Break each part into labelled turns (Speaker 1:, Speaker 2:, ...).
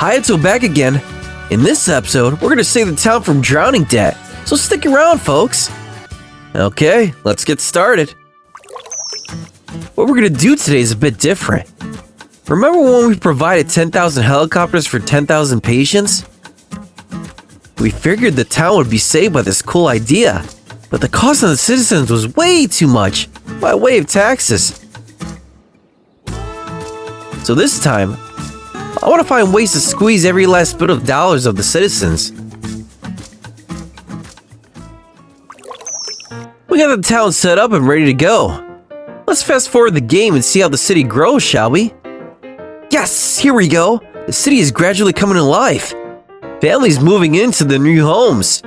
Speaker 1: Hayato back again. In this episode, we're gonna save the town from drowning debt, so stick around, folks. Okay, let's get started. What we're gonna do today is a bit different. Remember when we provided 10,000 helicopters for 10,000 patients? We figured the town would be saved by this cool idea, but the cost on the citizens was way too much by way of taxes. So this time, I want to find ways to squeeze every last bit of dollars of the citizens. We got the town set up and ready to go. Let's fast forward the game and see how the city grows, shall we? Yes, here we go. The city is gradually coming to life. Families moving into the new homes.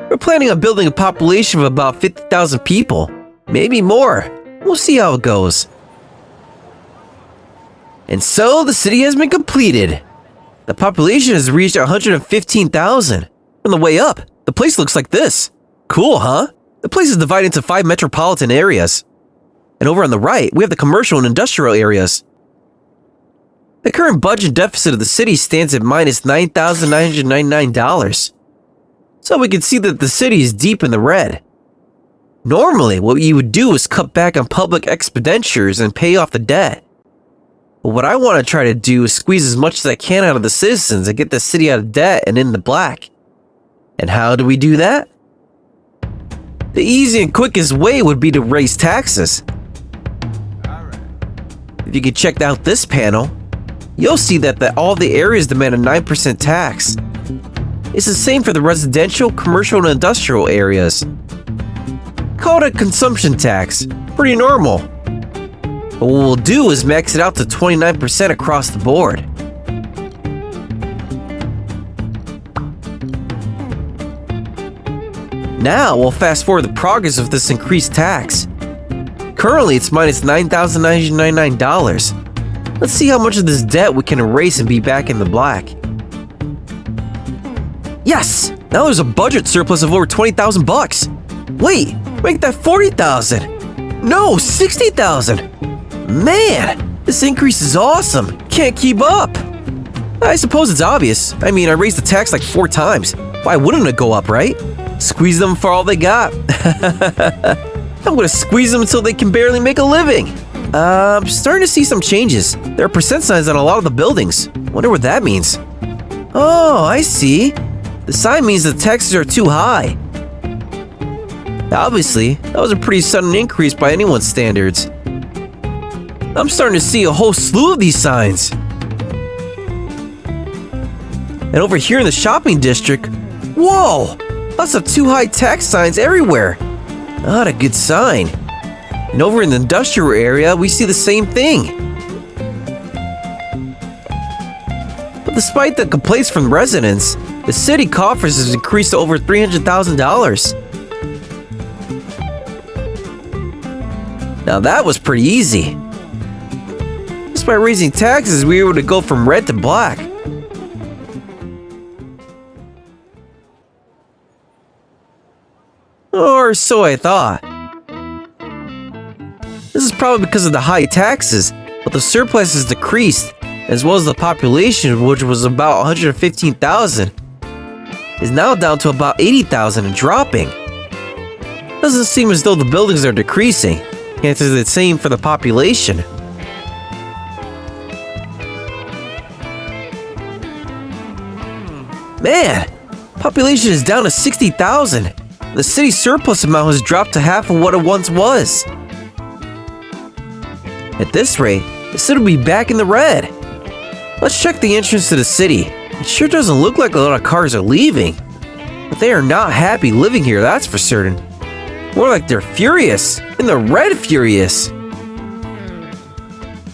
Speaker 1: We're planning on building a population of about 50,000 people, maybe more. We'll see how it goes. And so the city has been completed. The population has reached 115,000. On the way up, the place looks like this. Cool, huh? The place is divided into 5 metropolitan areas. And over on the right, we have the commercial and industrial areas. The current budget deficit of the city stands at minus $9,999. So we can see that the city is deep in the red. Normally, what you would do is cut back on public expenditures and pay off the debt. But what I want to try to do is squeeze as much as I can out of the citizens and get the city out of debt and in the black. And how do we do that? The easy and quickest way would be to raise taxes. If you can check out this panel, you'll see that all the areas demand a 9% tax. It's the same for the residential, commercial, and industrial areas. Call it a consumption tax. Pretty normal. But what we'll do is max it out to 29% across the board. Now we'll fast forward the progress of this increased tax. Currently it's minus $9,999. Let's see how much of this debt we can erase and be back in the black. Yes! Now there's a budget surplus of over 20,000 bucks. Wait, make that 40,000. No, 60,000. Man, this increase is awesome. Can't keep up. I suppose it's obvious. I mean, I raised the tax like 4 times. Why wouldn't it go up, right? Squeeze them for all they got. I'm gonna squeeze them until they can barely make a living. I'm starting to see some changes. There are percent signs on a lot of the buildings. Wonder what that means. Oh, I see. The sign means the taxes are too high. Obviously, that was a pretty sudden increase by anyone's standards. I'm starting to see a whole slew of these signs. And over here in the shopping district, whoa! Lots of too high tax signs everywhere. Not a good sign. And over in the industrial area, we see the same thing. But despite the complaints from residents, the city coffers has increased to over $300,000. Now that was pretty easy. Just by raising taxes, we were able to go from red to black. Or so I thought. This is probably because of the high taxes, but the surplus has decreased, as well as the population, which was about 115,000, is now down to about 80,000 and dropping. Doesn't seem as though the buildings are decreasing. Can't say the same for the population. Man, population is down to 60,000. The city's surplus amount has dropped to half of what it once was. At this rate, the city will be back in the red. Let's check the entrance to the city. It sure doesn't look like a lot of cars are leaving. But they are not happy living here, that's for certain. More like they're furious, in the red furious.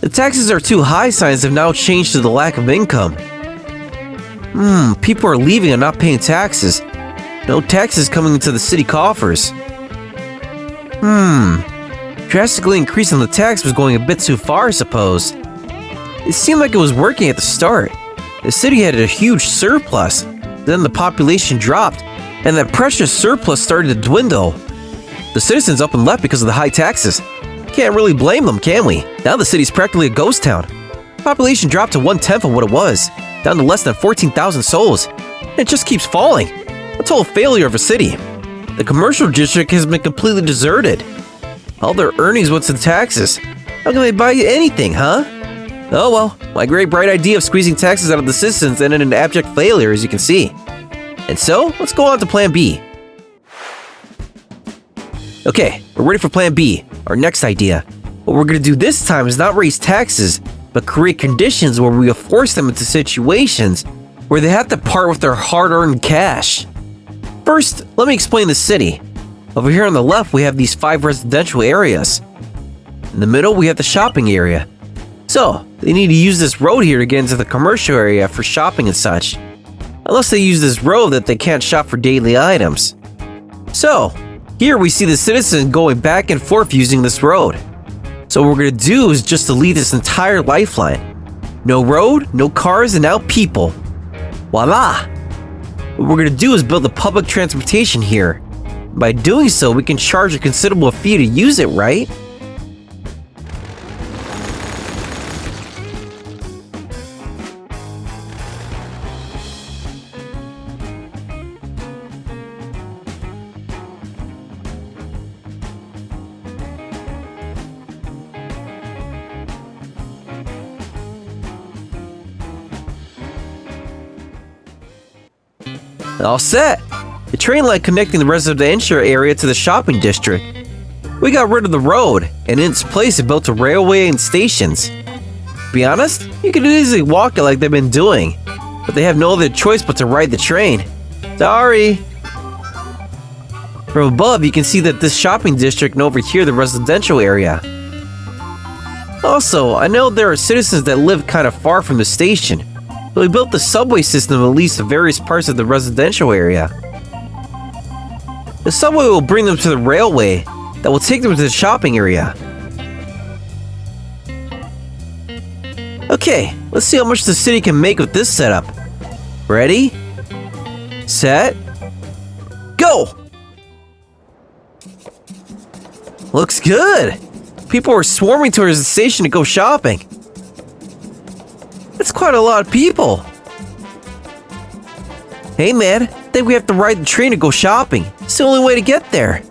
Speaker 1: The taxes are too high signs have now changed to the lack of income. People are leaving and not paying taxes. No taxes coming into the city coffers. Drastically increasing the tax was going a bit too far, I suppose. It seemed like it was working at the start. The city had a huge surplus, then the population dropped, and that precious surplus started to dwindle. The citizens up and left because of the high taxes. Can't really blame them, can we? Now the city's practically a ghost town. Population dropped to 1/10 of what it was. down to less than 14,000 souls. And it just keeps falling. A total failure of a city. The commercial district has been completely deserted. All their earnings went to taxes. How can they buy anything, huh? Oh well, my great bright idea of squeezing taxes out of the citizens ended in abject failure, as you can see. And so, let's go on to Plan B. Okay, we're ready for Plan B, our next idea. What we're going to do this time is not raise taxes, but create conditions where we will force them into situations where they have to part with their hard-earned cash. First, let me explain the city. Over here on the left, we have these 5 residential areas. In the middle, we have the shopping area. So, they need to use this road here to get into the commercial area for shopping and such. Unless they use this road that they can't shop for daily items. So, here we see the citizens going back and forth using this road. So what we're going to do is just delete this entire lifeline. No road, no cars, and now people. Voila! What we're going to do is build a public transportation here. By doing so, we can charge a considerable fee to use it, right? All set! The train line connecting the residential area to the shopping district. We got rid of the road, and in its place it built a railway and stations. To be honest, you could easily walk it like they've been doing, but they have no other choice but to ride the train. Sorry! From above, you can see that this shopping district and over here the residential area. Also, I know there are citizens that live kind of far from the station. So we built the subway system at least to various parts of the residential area. The subway will bring them to the railway that will take them to the shopping area. Okay, let's see how much the city can make with this setup. Ready? Set? Go! Looks good! People are swarming towards the station to go shopping. That's quite a lot of people. Hey man, I think we have to ride the train to go shopping. It's the only way to get there.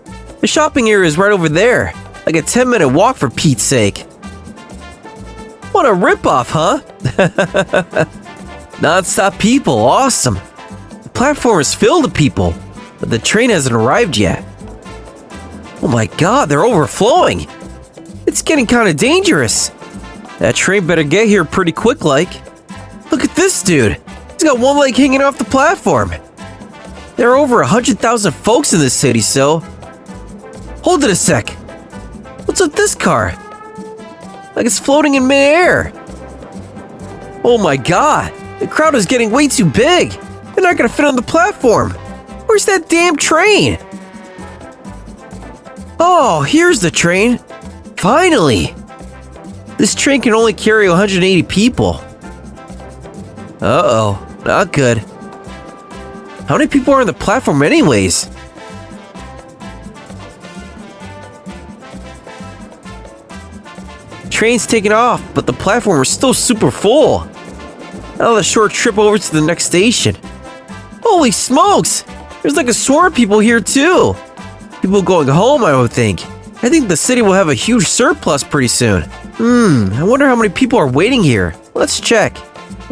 Speaker 1: The shopping area is right over there. Like a 10-minute walk for Pete's sake. What a ripoff, huh? Non-stop people, awesome. The platform is filled with people, but the train hasn't arrived yet. Oh my god, they're overflowing. It's getting kind of dangerous. That train better get here pretty quick like. Look at this dude. He's got one leg hanging off the platform. There are over 100,000 folks in this city, so... Hold it a sec. What's with this car? Like it's floating in midair. Oh my god. The crowd is getting way too big. They're not gonna fit on the platform. Where's that damn train? Oh, here's the train. Finally. This train can only carry 180 people. Uh-oh, not good. How many people are on the platform anyways? Train's taking off, but the platform is still super full. Now the short trip over to the next station. Holy smokes! There's like a swarm of people here too. People going home, I would think. I think the city will have a huge surplus pretty soon. I wonder how many people are waiting here. Let's check.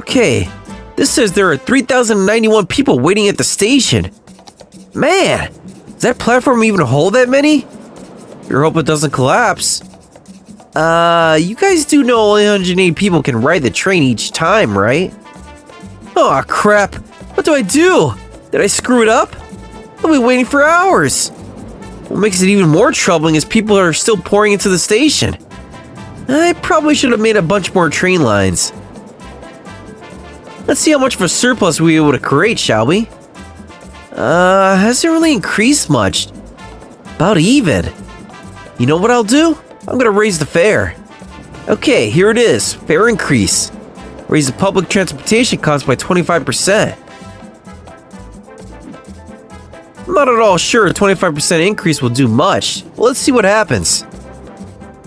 Speaker 1: Okay, this says there are 3,091 people waiting at the station. Man, does that platform even hold that many? Sure hope it doesn't collapse. You guys do know only 180 people can ride the train each time, right? Oh crap, what do I do? Did I screw it up? I'll be waiting for hours. What makes it even more troubling is people are still pouring into the station. I probably should have made a bunch more train lines. Let's see how much of a surplus we'll be able to create, shall we? Hasn't really increased much. About even. You know what I'll do? I'm gonna raise the fare. Okay, here it is. Fare increase. Raise the public transportation cost by 25%. I'm not at all sure a 25% increase will do much. Let's see what happens.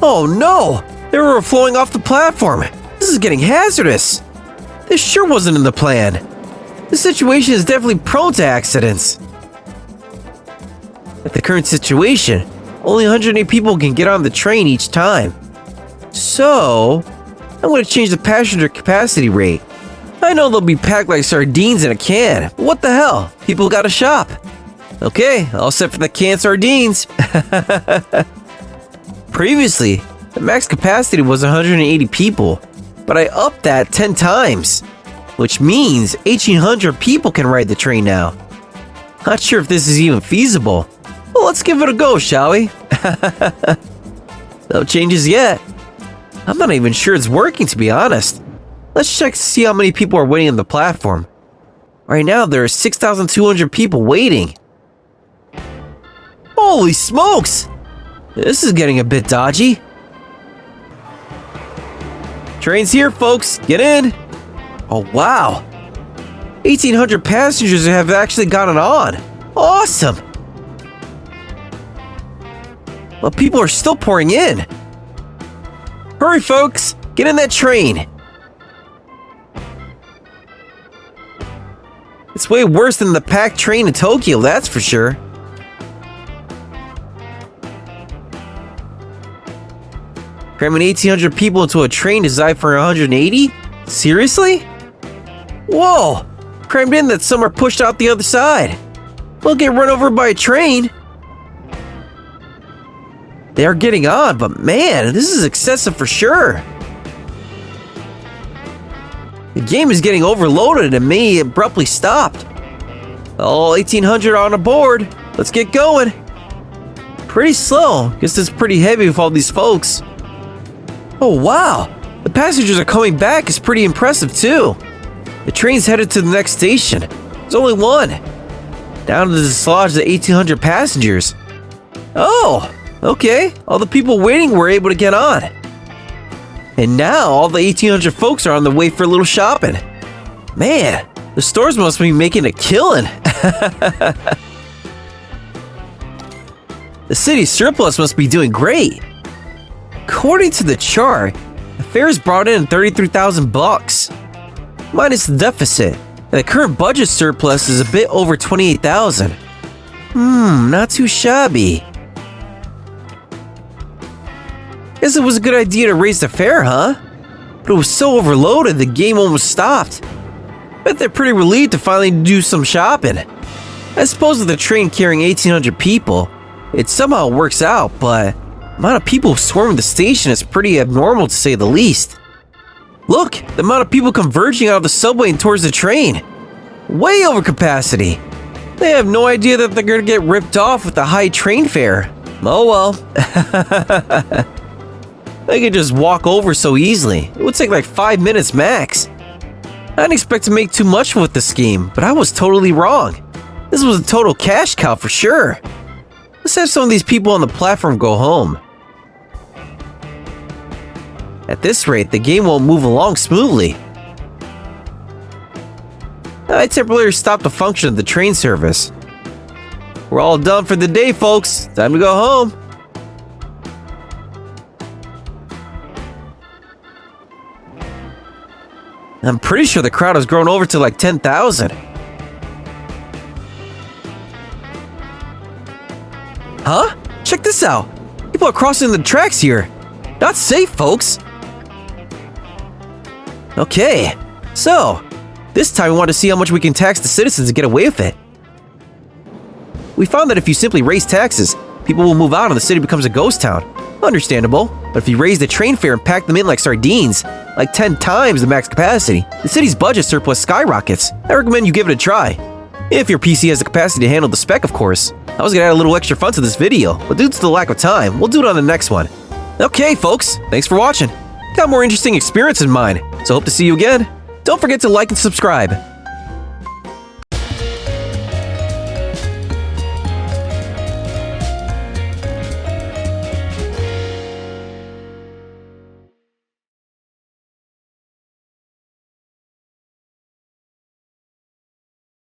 Speaker 1: Oh no! They're overflowing off the platform. This is getting hazardous. This sure wasn't in the plan. This situation is definitely prone to accidents. At the current situation, only 108 people can get on the train each time. So, I'm going to change the passenger capacity rate. I know they'll be packed like sardines in a can, but what the hell? People gotta shop. Okay, all set for the canned sardines. Previously, the max capacity was 180 people, but I upped that 10 times, which means 1,800 people can ride the train now. Not sure if this is even feasible. Well, let's give it a go, shall we? No changes yet. I'm not even sure it's working, to be honest. Let's check to see how many people are waiting on the platform. Right now, there are 6,200 people waiting. Holy smokes! This is getting a bit dodgy. Train's here, folks. Get in. Oh, wow. 1,800 passengers have actually gotten on. Awesome. But people are still pouring in. Hurry, folks. Get in that train. It's way worse than the packed train in Tokyo, that's for sure. Cramming 1,800 people into a train designed for 180? Seriously? Whoa! Crammed in that some are pushed out the other side. We'll get run over by a train. They are getting on, but man, this is excessive for sure. The game is getting overloaded and may abruptly stopped. All 1,800 on aboard. Let's get going. Pretty slow. Guess it's pretty heavy with all these folks. Oh wow, the passengers are coming back is pretty impressive too. The train's headed to the next station. There's only one. Down to dislodge the 1,800 passengers. Oh, okay. All the people waiting were able to get on. And now all the 1,800 folks are on the way for a little shopping. Man, the stores must be making a killing. The city's surplus must be doing great. According to the chart, the fair's brought in 33,000 bucks, minus the deficit, and the current budget surplus is a bit over 28,000. Not too shabby. Guess it was a good idea to raise the fare, huh? But it was so overloaded the game almost stopped. Bet they're pretty relieved to finally do some shopping. I suppose with the train carrying 1,800 people, it somehow works out, but the amount of people swarming the station is pretty abnormal to say the least. Look, the amount of people converging out of the subway and towards the train. Way over capacity. They have no idea that they're gonna get ripped off with the high train fare. Oh well. They could just walk over so easily. It would take like 5 minutes max. I didn't expect to make too much with this scheme, but I was totally wrong. This was a total cash cow for sure. Let's have some of these people on the platform go home. At this rate, the game won't move along smoothly. I temporarily stopped the function of the train service. We're all done for the day, folks. Time to go home. I'm pretty sure the crowd has grown over to like 10,000. Huh? Check this out. People are crossing the tracks here. Not safe, folks. Okay, so this time we want to see how much we can tax the citizens to get away with it. We found that if you simply raise taxes, people will move out and the city becomes a ghost town. Understandable, but if you raise the train fare and pack them in like sardines, like 10 times the max capacity, the city's budget surplus skyrockets. I recommend you give it a try. If your PC has the capacity to handle the spec, of course. I was gonna add a little extra fun to this video, but due to the lack of time, we'll do it on the next one. Okay, folks, thanks for watching. Got more interesting experience in mind, so hope to see you again. Don't forget to like and subscribe.